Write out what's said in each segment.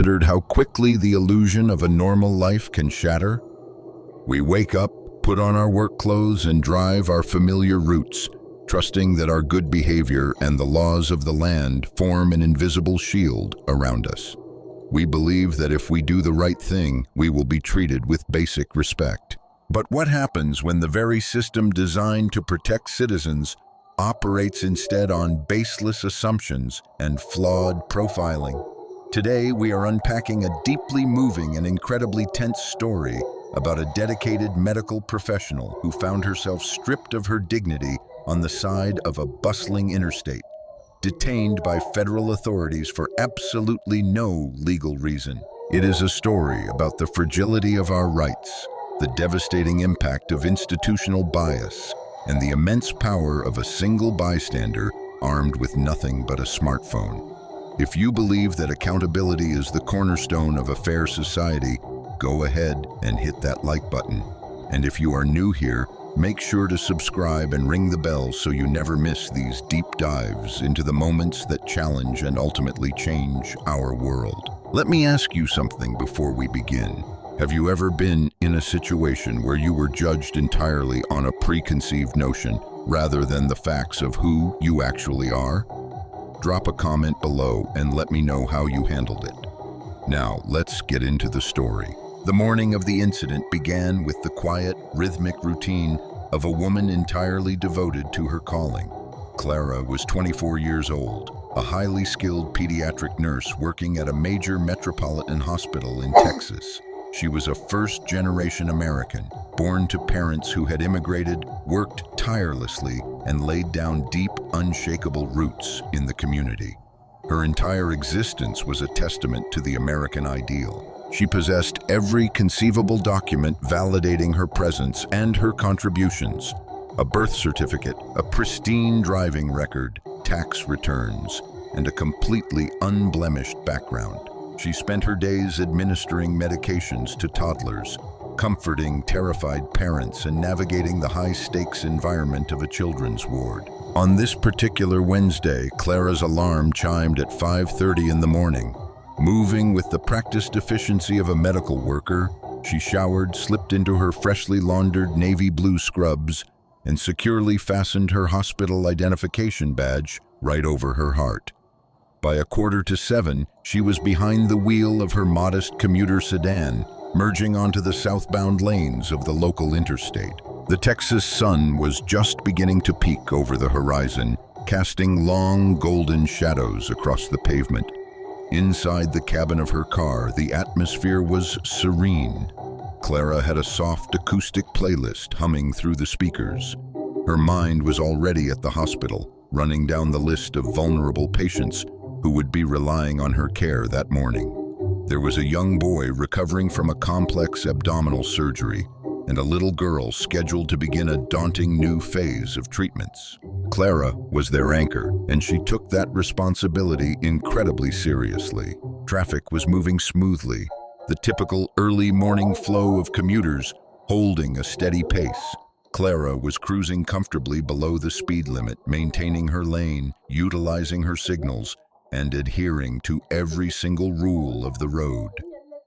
considered how quickly the illusion of a normal life can shatter? We wake up, put on our work clothes, and drive our familiar routes, trusting that our good behavior and the laws of the land form an invisible shield around us. We believe that if we do the right thing, we will be treated with basic respect. But what happens when the very system designed to protect citizens operates instead on baseless assumptions and flawed profiling? Today, we are unpacking a deeply moving and incredibly tense story about a dedicated medical professional who found herself stripped of her dignity on the side of a bustling interstate, detained by federal authorities for absolutely no legal reason. It is a story about the fragility of our rights, the devastating impact of institutional bias, and the immense power of a single bystander armed with nothing but a smartphone. If you believe that accountability is the cornerstone of a fair society, go ahead and hit that like button. And if you are new here, make sure to subscribe and ring the bell so you never miss these deep dives into the moments that challenge and ultimately change our world. Let me ask you something before we begin. Have you ever been in a situation where you were judged entirely on a preconceived notion rather than the facts of who you actually are? Drop a comment below and let me know how you handled it. Now, let's get into the story. The morning of the incident began with the quiet, rhythmic routine of a woman entirely devoted to her calling. Clara was 24 years old, a highly skilled pediatric nurse working at a major metropolitan hospital in Texas. She was a first-generation American, born to parents who had immigrated, worked tirelessly, and laid down deep, unshakable roots in the community. Her entire existence was a testament to the American ideal. She possessed every conceivable document validating her presence and her contributions: a birth certificate, a pristine driving record, tax returns, and a completely unblemished background. She spent her days administering medications to toddlers, comforting terrified parents, and navigating the high-stakes environment of a children's ward. On this particular Wednesday, Clara's alarm chimed at 5:30 in the morning. Moving with the practiced efficiency of a medical worker, she showered, slipped into her freshly laundered navy blue scrubs, and securely fastened her hospital identification badge right over her heart. By 6:45, she was behind the wheel of her modest commuter sedan, merging onto the southbound lanes of the local interstate. The Texas sun was just beginning to peek over the horizon, casting long golden shadows across the pavement. Inside the cabin of her car, the atmosphere was serene. Clara had a soft acoustic playlist humming through the speakers. Her mind was already at the hospital, running down the list of vulnerable patients who would be relying on her care that morning. There was a young boy recovering from a complex abdominal surgery, and a little girl scheduled to begin a daunting new phase of treatments. Clara was their anchor, and she took that responsibility incredibly seriously. Traffic was moving smoothly, the typical early morning flow of commuters holding a steady pace. Clara was cruising comfortably below the speed limit, maintaining her lane, utilizing her signals, and adhering to every single rule of the road.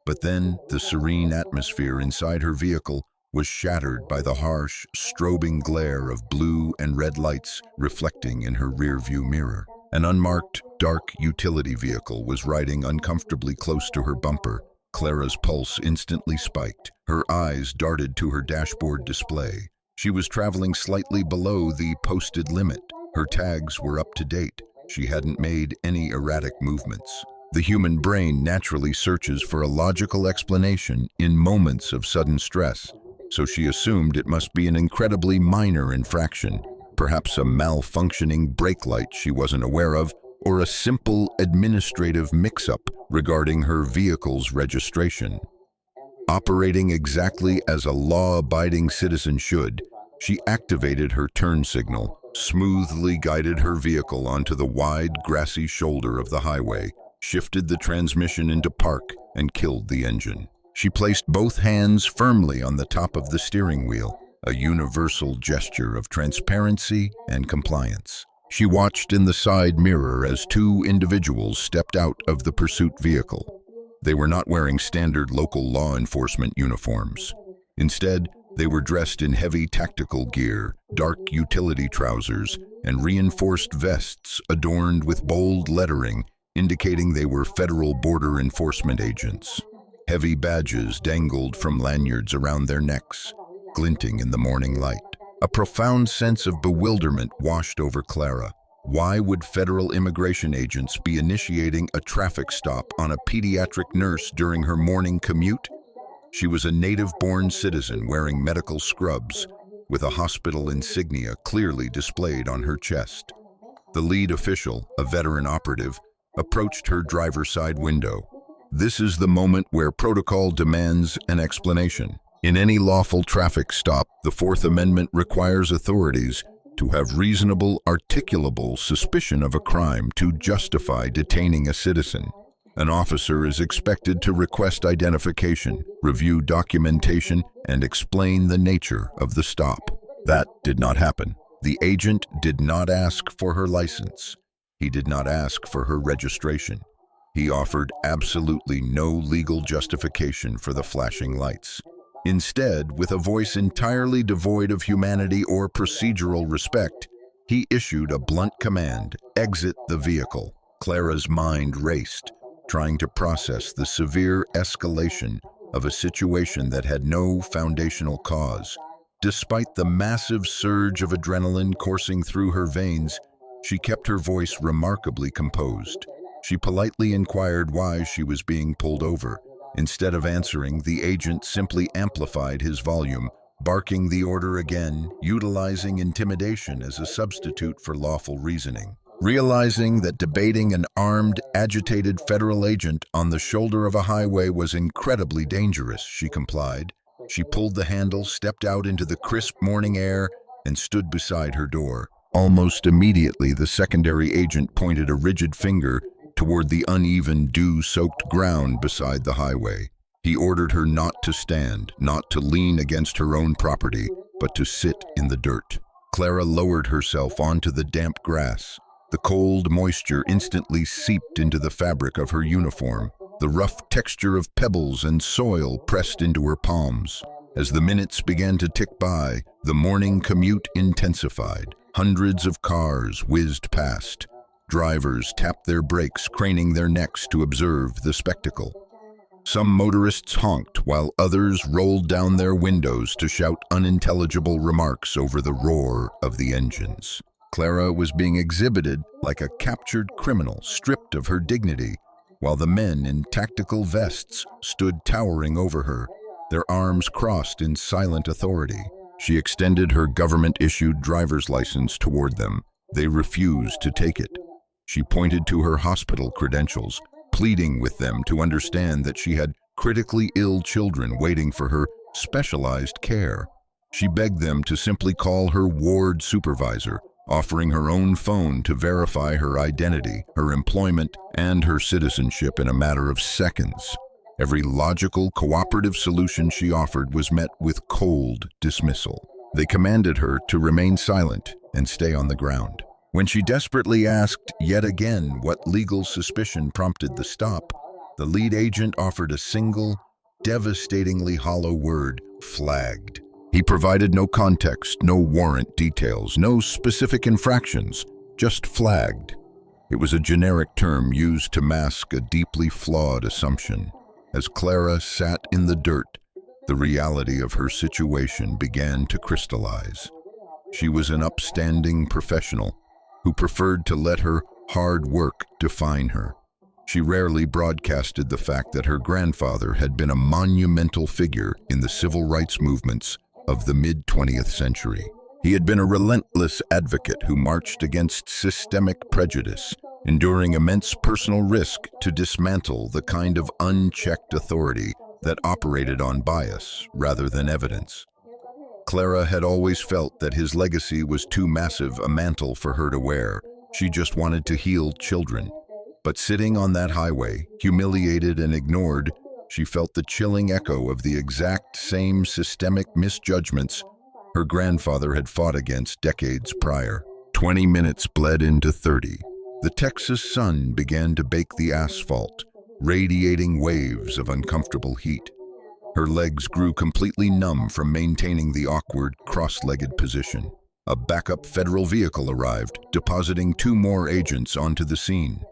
But then the serene atmosphere inside her vehicle was shattered by the harsh, strobing glare of blue and red lights reflecting in her rearview mirror. An unmarked, dark utility vehicle was riding uncomfortably close to her bumper. Clara's pulse instantly spiked. Her eyes darted to her dashboard display. She was traveling slightly below the posted limit. Her tags were up to date. She hadn't made any erratic movements. The human brain naturally searches for a logical explanation in moments of sudden stress, so she assumed it must be an incredibly minor infraction, perhaps a malfunctioning brake light she wasn't aware of, or a simple administrative mix-up regarding her vehicle's registration. Operating exactly as a law-abiding citizen should, she activated her turn signal, smoothly guided her vehicle onto the wide, grassy shoulder of the highway, shifted the transmission into park, and killed the engine. She placed both hands firmly on the top of the steering wheel, a universal gesture of transparency and compliance. She watched in the side mirror as two individuals stepped out of the pursuit vehicle. They were not wearing standard local law enforcement uniforms. Instead, they were dressed in heavy tactical gear, dark utility trousers, and reinforced vests adorned with bold lettering indicating they were federal border enforcement agents. Heavy badges dangled from lanyards around their necks, glinting in the morning light. A profound sense of bewilderment washed over Clara. Why would federal immigration agents be initiating a traffic stop on a pediatric nurse during her morning commute? She was a native-born citizen wearing medical scrubs, with a hospital insignia clearly displayed on her chest. The lead official, a veteran operative, approached her driver's side window. This is the moment where protocol demands an explanation. In any lawful traffic stop, the Fourth Amendment requires authorities to have reasonable, articulable suspicion of a crime to justify detaining a citizen. An officer is expected to request identification, review documentation, and explain the nature of the stop. That did not happen. The agent did not ask for her license. He did not ask for her registration. He offered absolutely no legal justification for the flashing lights. Instead, with a voice entirely devoid of humanity or procedural respect, he issued a blunt command: exit the vehicle. Clara's mind raced, trying to process the severe escalation of a situation that had no foundational cause. Despite the massive surge of adrenaline coursing through her veins, she kept her voice remarkably composed. She politely inquired why she was being pulled over. Instead of answering, the agent simply amplified his volume, barking the order again, utilizing intimidation as a substitute for lawful reasoning. Realizing that debating an armed, agitated federal agent on the shoulder of a highway was incredibly dangerous, she complied. She pulled the handle, stepped out into the crisp morning air, and stood beside her door. Almost immediately, the secondary agent pointed a rigid finger toward the uneven, dew-soaked ground beside the highway. He ordered her not to stand, not to lean against her own property, but to sit in the dirt. Clara lowered herself onto the damp grass. The cold moisture instantly seeped into the fabric of her uniform. The rough texture of pebbles and soil pressed into her palms. As the minutes began to tick by, the morning commute intensified. Hundreds of cars whizzed past. Drivers tapped their brakes, craning their necks to observe the spectacle. Some motorists honked, while others rolled down their windows to shout unintelligible remarks over the roar of the engines. Clara was being exhibited like a captured criminal, stripped of her dignity, while the men in tactical vests stood towering over her, their arms crossed in silent authority. She extended her government-issued driver's license toward them. They refused to take it. She pointed to her hospital credentials, pleading with them to understand that she had critically ill children waiting for her specialized care. She begged them to simply call her ward supervisor, offering her own phone to verify her identity, her employment, and her citizenship in a matter of seconds. Every logical, cooperative solution she offered was met with cold dismissal. They commanded her to remain silent and stay on the ground. When she desperately asked yet again what legal suspicion prompted the stop, the lead agent offered a single, devastatingly hollow word: flagged. He provided no context, no warrant details, no specific infractions, just flagged. It was a generic term used to mask a deeply flawed assumption. As Clara sat in the dirt, the reality of her situation began to crystallize. She was an upstanding professional who preferred to let her hard work define her. She rarely broadcasted the fact that her grandfather had been a monumental figure in the civil rights movements of the mid-20th century. He had been a relentless advocate who marched against systemic prejudice, enduring immense personal risk to dismantle the kind of unchecked authority that operated on bias rather than evidence. Clara had always felt that his legacy was too massive a mantle for her to wear. She just wanted to heal children. But sitting on that highway, humiliated and ignored, she felt the chilling echo of the exact same systemic misjudgments her grandfather had fought against decades prior. 20 minutes bled into 30. The Texas sun began to bake the asphalt, radiating waves of uncomfortable heat. Her legs grew completely numb from maintaining the awkward, cross-legged position. A backup federal vehicle arrived, depositing 2 more agents onto the scene.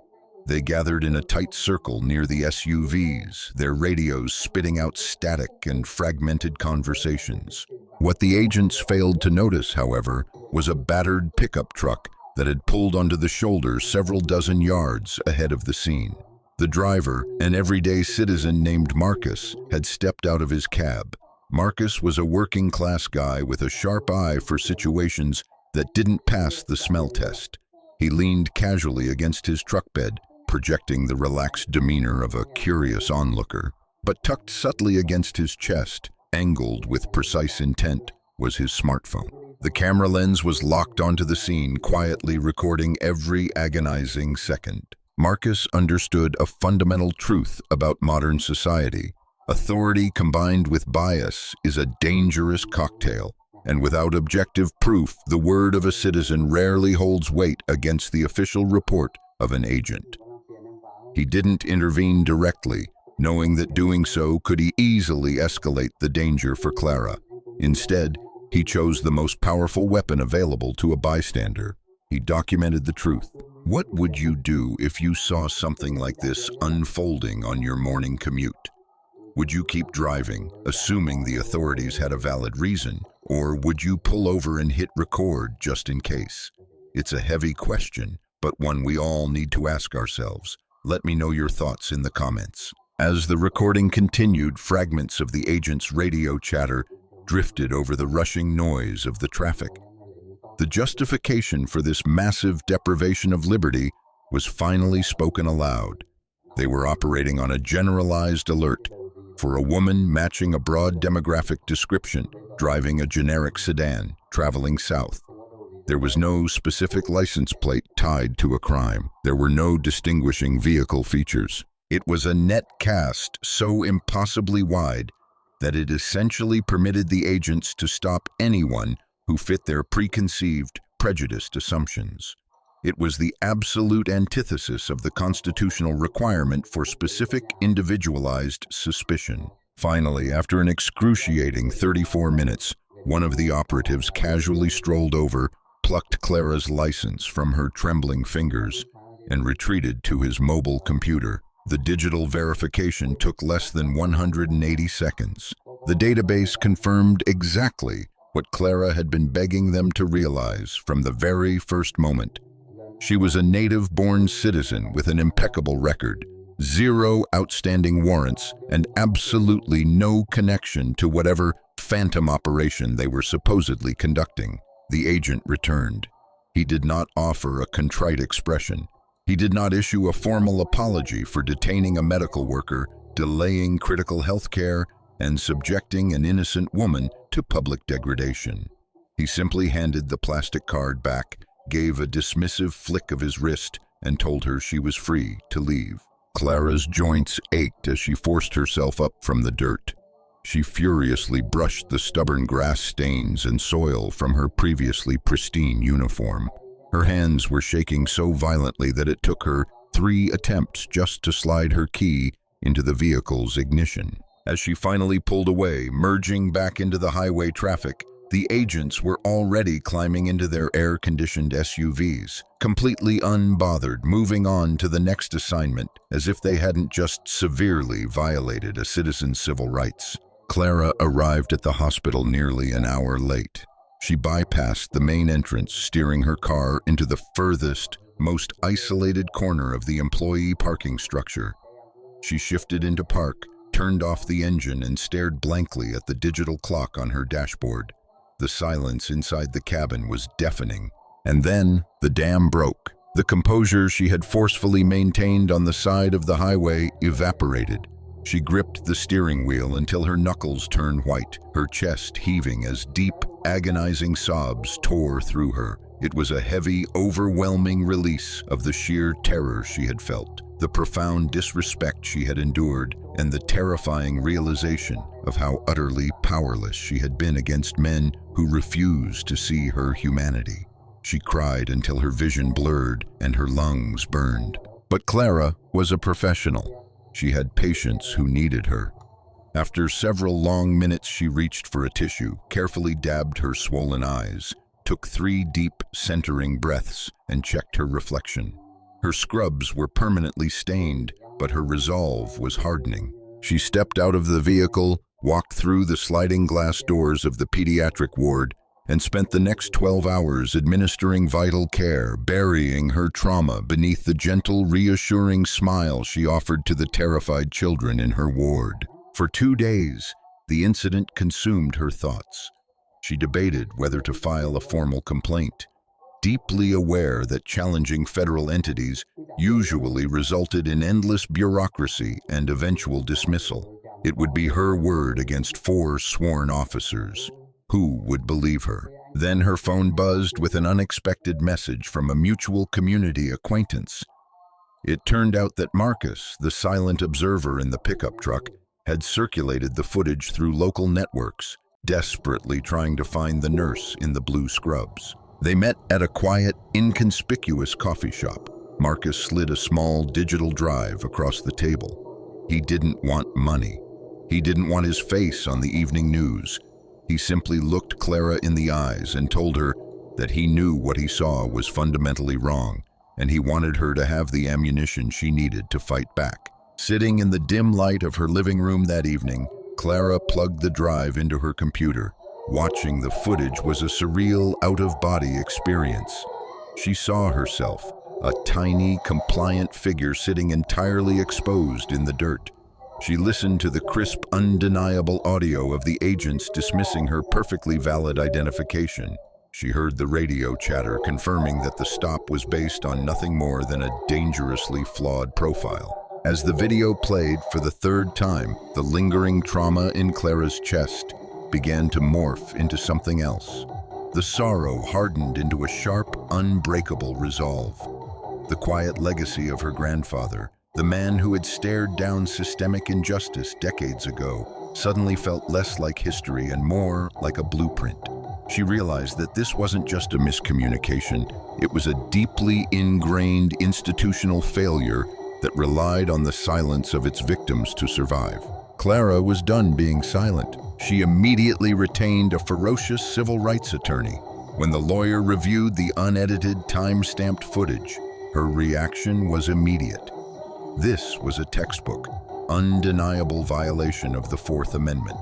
They gathered in a tight circle near the SUVs, their radios spitting out static and fragmented conversations. What the agents failed to notice, however, was a battered pickup truck that had pulled onto the shoulder several dozen yards ahead of the scene. The driver, an everyday citizen named Marcus, had stepped out of his cab. Marcus was a working-class guy with a sharp eye for situations that didn't pass the smell test. He leaned casually against his truck bed, projecting the relaxed demeanor of a curious onlooker. But tucked subtly against his chest, angled with precise intent, was his smartphone. The camera lens was locked onto the scene, quietly recording every agonizing second. Marcus understood a fundamental truth about modern society. Authority combined with bias is a dangerous cocktail, and without objective proof, the word of a citizen rarely holds weight against the official report of an agent. He didn't intervene directly, knowing that doing so could easily escalate the danger for Clara. Instead, he chose the most powerful weapon available to a bystander. He documented the truth. What would you do if you saw something like this unfolding on your morning commute? Would you keep driving, assuming the authorities had a valid reason, or would you pull over and hit record just in case? It's a heavy question, but one we all need to ask ourselves. Let me know your thoughts in the comments. As the recording continued, fragments of the agent's radio chatter drifted over the rushing noise of the traffic. The justification for this massive deprivation of liberty was finally spoken aloud. They were operating on a generalized alert for a woman matching a broad demographic description, driving a generic sedan, traveling south. There was no specific license plate tied to a crime. There were no distinguishing vehicle features. It was a net cast so impossibly wide that it essentially permitted the agents to stop anyone who fit their preconceived, prejudiced assumptions. It was the absolute antithesis of the constitutional requirement for specific, individualized suspicion. Finally, after an excruciating 34 minutes, one of the operatives casually strolled over, plucked Clara's license from her trembling fingers, and retreated to his mobile computer. The digital verification took less than 180 seconds. The database confirmed exactly what Clara had been begging them to realize from the very first moment. She was a native-born citizen with an impeccable record, 0 outstanding warrants, and absolutely no connection to whatever phantom operation they were supposedly conducting. The agent returned. He did not offer a contrite expression. He did not issue a formal apology for detaining a medical worker, delaying critical health care, and subjecting an innocent woman to public degradation. He simply handed the plastic card back, gave a dismissive flick of his wrist, and told her she was free to leave. Clara's joints ached as she forced herself up from the dirt. She furiously brushed the stubborn grass stains and soil from her previously pristine uniform. Her hands were shaking so violently that it took her 3 attempts just to slide her key into the vehicle's ignition. As she finally pulled away, merging back into the highway traffic, the agents were already climbing into their air-conditioned SUVs, completely unbothered, moving on to the next assignment as if they hadn't just severely violated a citizen's civil rights. Clara arrived at the hospital nearly an hour late. She bypassed the main entrance, steering her car into the furthest, most isolated corner of the employee parking structure. She shifted into park, turned off the engine, and stared blankly at the digital clock on her dashboard. The silence inside the cabin was deafening. And then the dam broke. The composure she had forcefully maintained on the side of the highway evaporated. She gripped the steering wheel until her knuckles turned white, her chest heaving as deep, agonizing sobs tore through her. It was a heavy, overwhelming release of the sheer terror she had felt, the profound disrespect she had endured, and the terrifying realization of how utterly powerless she had been against men who refused to see her humanity. She cried until her vision blurred and her lungs burned. But Clara was a professional. She had patients who needed her. After several long minutes, she reached for a tissue, carefully dabbed her swollen eyes, took 3 deep, centering breaths, and checked her reflection. Her scrubs were permanently stained, but her resolve was hardening. She stepped out of the vehicle, walked through the sliding glass doors of the pediatric ward, and spent the next 12 hours administering vital care, burying her trauma beneath the gentle, reassuring smile she offered to the terrified children in her ward. For 2 days, the incident consumed her thoughts. She debated whether to file a formal complaint, deeply aware that challenging federal entities usually resulted in endless bureaucracy and eventual dismissal. It would be her word against 4 sworn officers. Who would believe her? Then her phone buzzed with an unexpected message from a mutual community acquaintance. It turned out that Marcus, the silent observer in the pickup truck, had circulated the footage through local networks, desperately trying to find the nurse in the blue scrubs. They met at a quiet, inconspicuous coffee shop. Marcus slid a small digital drive across the table. He didn't want money. He didn't want his face on the evening news. He simply looked Clara in the eyes and told her that he knew what he saw was fundamentally wrong, and he wanted her to have the ammunition she needed to fight back. Sitting in the dim light of her living room that evening, Clara plugged the drive into her computer. Watching the footage was a surreal, out-of-body experience. She saw herself, a tiny, compliant figure sitting entirely exposed in the dirt. She listened to the crisp, undeniable audio of the agents dismissing her perfectly valid identification. She heard the radio chatter confirming that the stop was based on nothing more than a dangerously flawed profile. As the video played for the 3rd time, the lingering trauma in Clara's chest began to morph into something else. The sorrow hardened into a sharp, unbreakable resolve. The quiet legacy of her grandfather, the man who had stared down systemic injustice decades ago, suddenly felt less like history and more like a blueprint. She realized that this wasn't just a miscommunication, it was a deeply ingrained institutional failure that relied on the silence of its victims to survive. Clara was done being silent. She immediately retained a ferocious civil rights attorney. When the lawyer reviewed the unedited, time-stamped footage, her reaction was immediate. This was a textbook, undeniable violation of the 4th Amendment.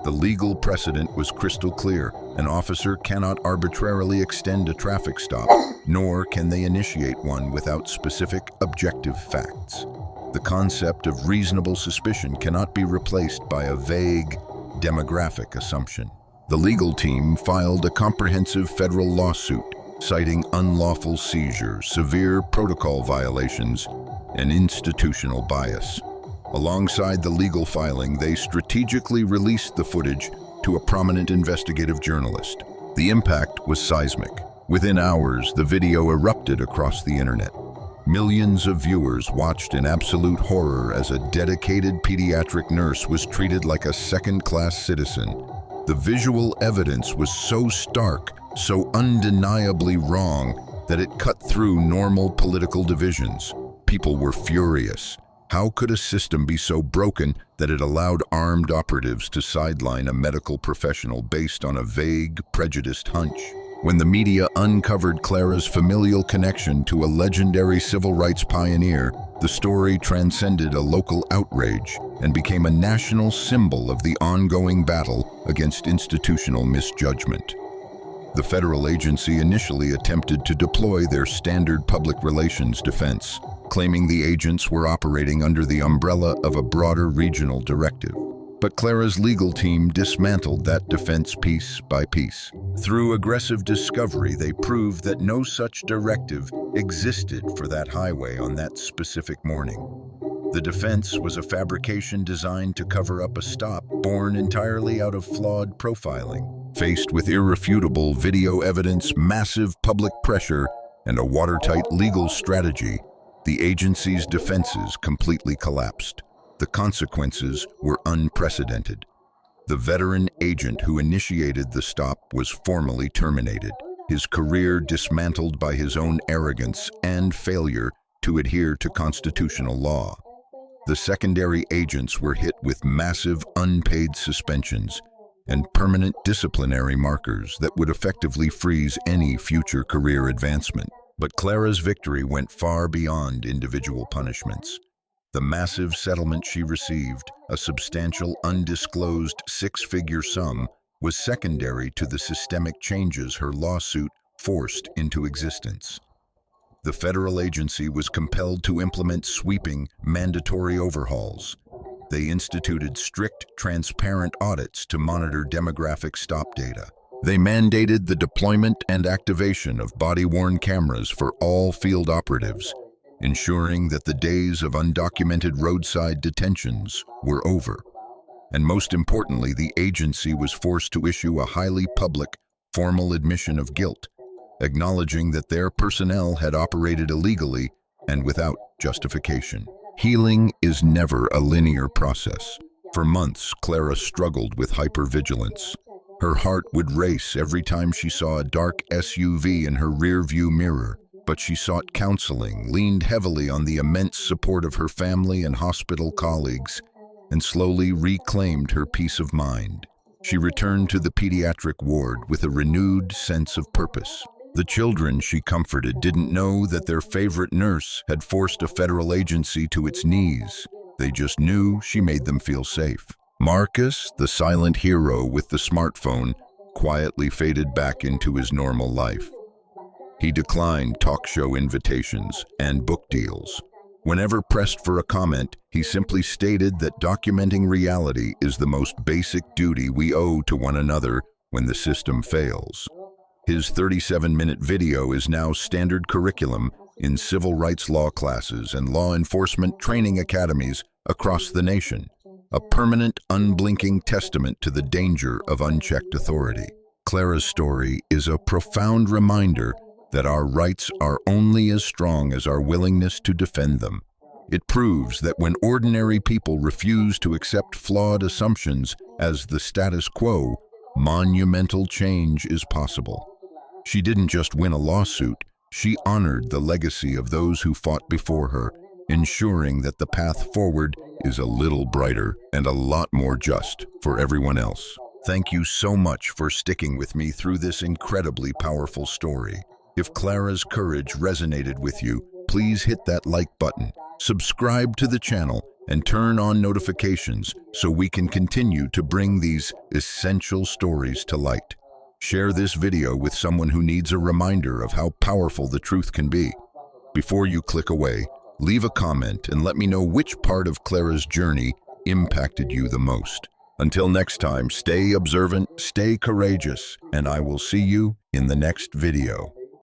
The legal precedent was crystal clear. An officer cannot arbitrarily extend a traffic stop, nor can they initiate one without specific, objective facts. The concept of reasonable suspicion cannot be replaced by a vague, demographic assumption. The legal team filed a comprehensive federal lawsuit, citing unlawful seizure, severe protocol violations, and institutional bias. Alongside the legal filing, they strategically released the footage to a prominent investigative journalist. The impact was seismic. Within hours, the video erupted across the internet. Millions of viewers watched in absolute horror as a dedicated pediatric nurse was treated like a second-class citizen. The visual evidence was so stark, so undeniably wrong, that it cut through normal political divisions. People were furious. How could a system be so broken that it allowed armed operatives to sideline a medical professional based on a vague, prejudiced hunch? When the media uncovered Clara's familial connection to a legendary civil rights pioneer, the story transcended a local outrage and became a national symbol of the ongoing battle against institutional misjudgment. The federal agency initially attempted to deploy their standard public relations defense, claiming the agents were operating under the umbrella of a broader regional directive. But Clara's legal team dismantled that defense piece by piece. Through aggressive discovery, they proved that no such directive existed for that highway on that specific morning. The defense was a fabrication designed to cover up a stop born entirely out of flawed profiling. Faced with irrefutable video evidence, massive public pressure, and a watertight legal strategy, the agency's defenses completely collapsed. The consequences were unprecedented. The veteran agent who initiated the stop was formally terminated, his career dismantled by his own arrogance and failure to adhere to constitutional law. The secondary agents were hit with massive unpaid suspensions and permanent disciplinary markers that would effectively freeze any future career advancement. But Clara's victory went far beyond individual punishments. The massive settlement she received, a substantial undisclosed six-figure sum, was secondary to the systemic changes her lawsuit forced into existence. The federal agency was compelled to implement sweeping, mandatory overhauls. They instituted strict, transparent audits to monitor demographic stop data. They mandated the deployment and activation of body-worn cameras for all field operatives, ensuring that the days of undocumented roadside detentions were over. And most importantly, the agency was forced to issue a highly public, formal admission of guilt, acknowledging that their personnel had operated illegally and without justification. Healing is never a linear process. For months, Clara struggled with hypervigilance. Her heart would race every time she saw a dark SUV in her rearview mirror, but she sought counseling, leaned heavily on the immense support of her family and hospital colleagues, and slowly reclaimed her peace of mind. She returned to the pediatric ward with a renewed sense of purpose. The children she comforted didn't know that their favorite nurse had forced a federal agency to its knees. They just knew she made them feel safe. Marcus, the silent hero with the smartphone, quietly faded back into his normal life. He declined talk show invitations and book deals. Whenever pressed for a comment, he simply stated that documenting reality is the most basic duty we owe to one another when the system fails. His 37-minute video is now standard curriculum in civil rights law classes and law enforcement training academies across the nation, a permanent, unblinking testament to the danger of unchecked authority. Clara's story is a profound reminder that our rights are only as strong as our willingness to defend them. It proves that when ordinary people refuse to accept flawed assumptions as the status quo, monumental change is possible. She didn't just win a lawsuit, she honored the legacy of those who fought before her, ensuring that the path forward is a little brighter and a lot more just for everyone else. Thank you so much for sticking with me through this incredibly powerful story. If Clara's courage resonated with you, please hit that like button, subscribe to the channel, and turn on notifications so we can continue to bring these essential stories to light. Share this video with someone who needs a reminder of how powerful the truth can be. Before you click away, leave a comment and let me know which part of Clara's journey impacted you the most. Until next time, stay observant, stay courageous, and I will see you in the next video.